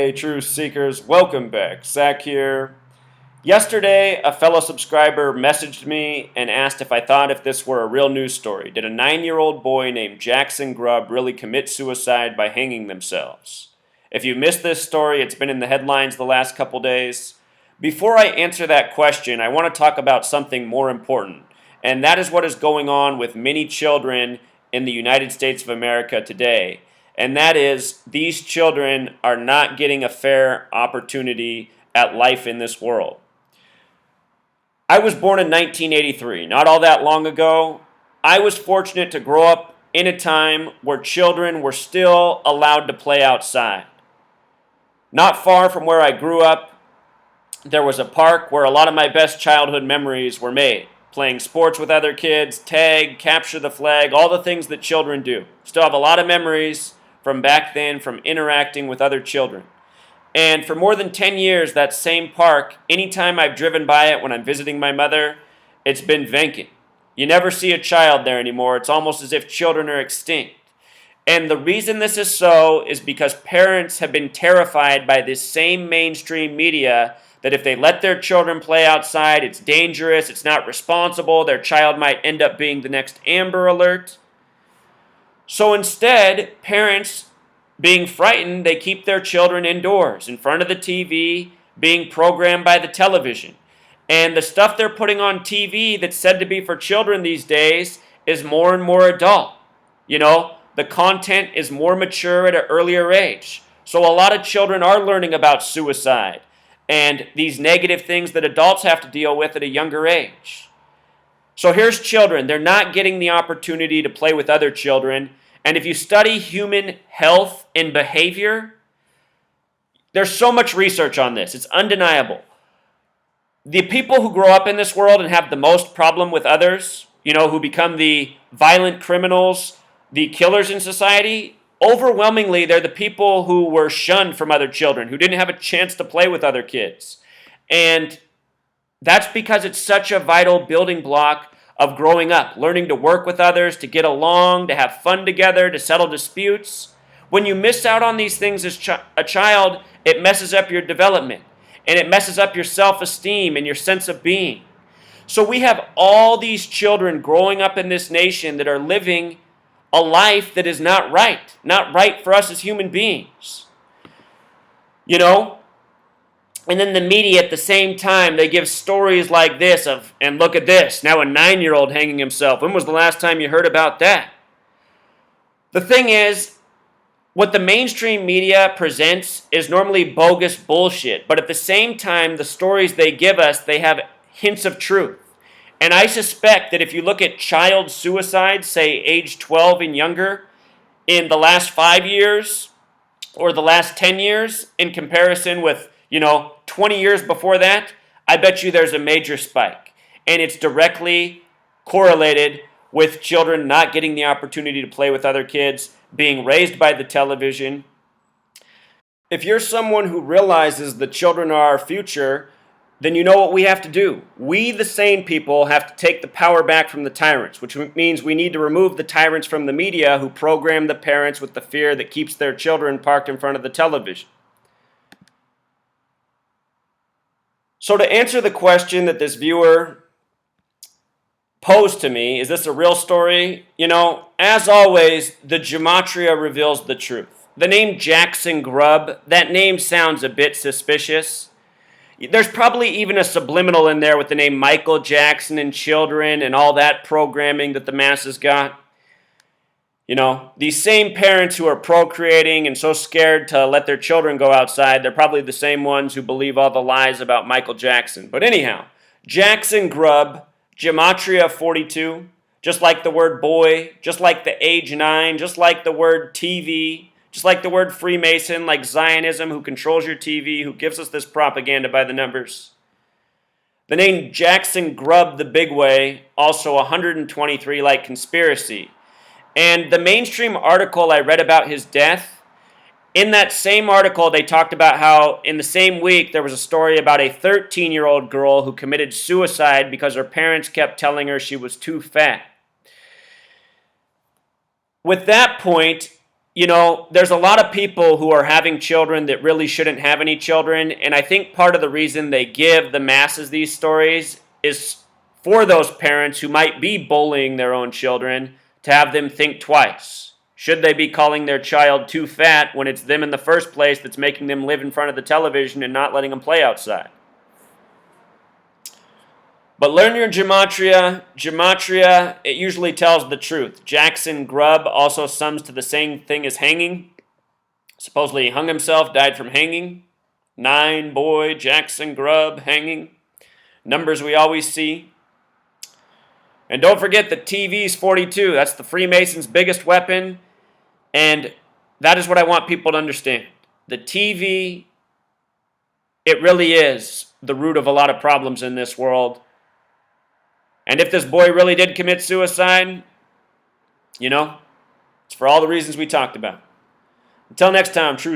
Hey, truth seekers, welcome back. Zach here. Yesterday, a fellow subscriber messaged me and asked if this were a real news story. Did a 9-year-old boy named Jackson Grubb really commit suicide by hanging themselves? If you missed this story, it's been in the headlines the last couple days. Before I answer that question, I want to talk about something more important, and that is what is going on with many children in the United States of America today. And that is, these children are not getting a fair opportunity at life in this world. I was born in 1983, not all that long ago. I was fortunate to grow up in a time where children were still allowed to play outside. Not far from where I grew up, there was a park where a lot of my best childhood memories were made. Playing sports with other kids, tag, capture the flag, all the things that children do. Still have a lot of memories from back then from interacting with other children. And for more than 10 years, that same park, anytime I've driven by it when I'm visiting my mother, it's been vacant. You never see a child there anymore. It's almost as if children are extinct. And the reason this is so is because parents have been terrified by this same mainstream media that if they let their children play outside, it's dangerous, it's not responsible, their child might end up being the next Amber Alert. So instead, parents, being frightened, they keep their children indoors, in front of the TV, being programmed by the television. And the stuff they're putting on TV that's said to be for children these days is more and more adult. You know, the content is more mature at an earlier age. So a lot of children are learning about suicide and these negative things that adults have to deal with at a younger age. So here's children. They're not getting the opportunity to play with other children. And if you study human health and behavior, there's so much research on this. It's undeniable. The people who grow up in this world and have the most problem with others, who become the violent criminals, the killers in society, overwhelmingly, they're the people who were shunned from other children, who didn't have a chance to play with other kids. And that's because it's such a vital building block of growing up, learning to work with others, to get along, to have fun together, to settle disputes. When you miss out on these things as a child, it messes up your development, and it messes up your self-esteem and your sense of being. So we have all these children growing up in this nation that are living a life that is not right for us as human beings. And then the media at the same time, they give stories like this and look at this, now a 9-year-old hanging himself. When was the last time you heard about that? The thing is, what the mainstream media presents is normally bogus bullshit, but at the same time, the stories they give us, they have hints of truth. And I suspect that if you look at child suicide, say age 12 and younger, in the last 5 years or the last 10 years in comparison with 20 years before that, I bet you there's a major spike. And it's directly correlated with children not getting the opportunity to play with other kids, being raised by the television. If you're someone who realizes that children are our future, then you know what we have to do. We, the sane people, have to take the power back from the tyrants, which means we need to remove the tyrants from the media who program the parents with the fear that keeps their children parked in front of the television. So to answer the question that this viewer posed to me, is this a real story? As always, the gematria reveals the truth. The name Jackson Grubb, that name sounds a bit suspicious. There's probably even a subliminal in there with the name Michael Jackson and children and all that programming that the masses got. These same parents who are procreating and so scared to let their children go outside, they're probably the same ones who believe all the lies about Michael Jackson. But anyhow, Jackson Grubb, gematria 42, just like the word boy, just like the age 9, just like the word TV, just like the word Freemason, like Zionism, who controls your TV, who gives us this propaganda by the numbers. The name Jackson Grubb the Big Way, also 123, like conspiracy. And the mainstream article I read about his death, in that same article they talked about how in the same week there was a story about a 13-year-old girl who committed suicide because her parents kept telling her she was too fat. With that point, there's a lot of people who are having children that really shouldn't have any children, and I think part of the reason they give the masses these stories is for those parents who might be bullying their own children to have them think twice. Should they be calling their child too fat when it's them in the first place that's making them live in front of the television and not letting them play outside? But learn your gematria. Gematria, it usually tells the truth. Jackson Grubb also sums to the same thing as hanging. Supposedly he hung himself, died from hanging. 9, boy, Jackson Grubb, hanging. Numbers we always see. And don't forget the TV's 42. That's the Freemasons' biggest weapon. And that is what I want people to understand. The TV, it really is the root of a lot of problems in this world. And if this boy really did commit suicide, it's for all the reasons we talked about. Until next time, true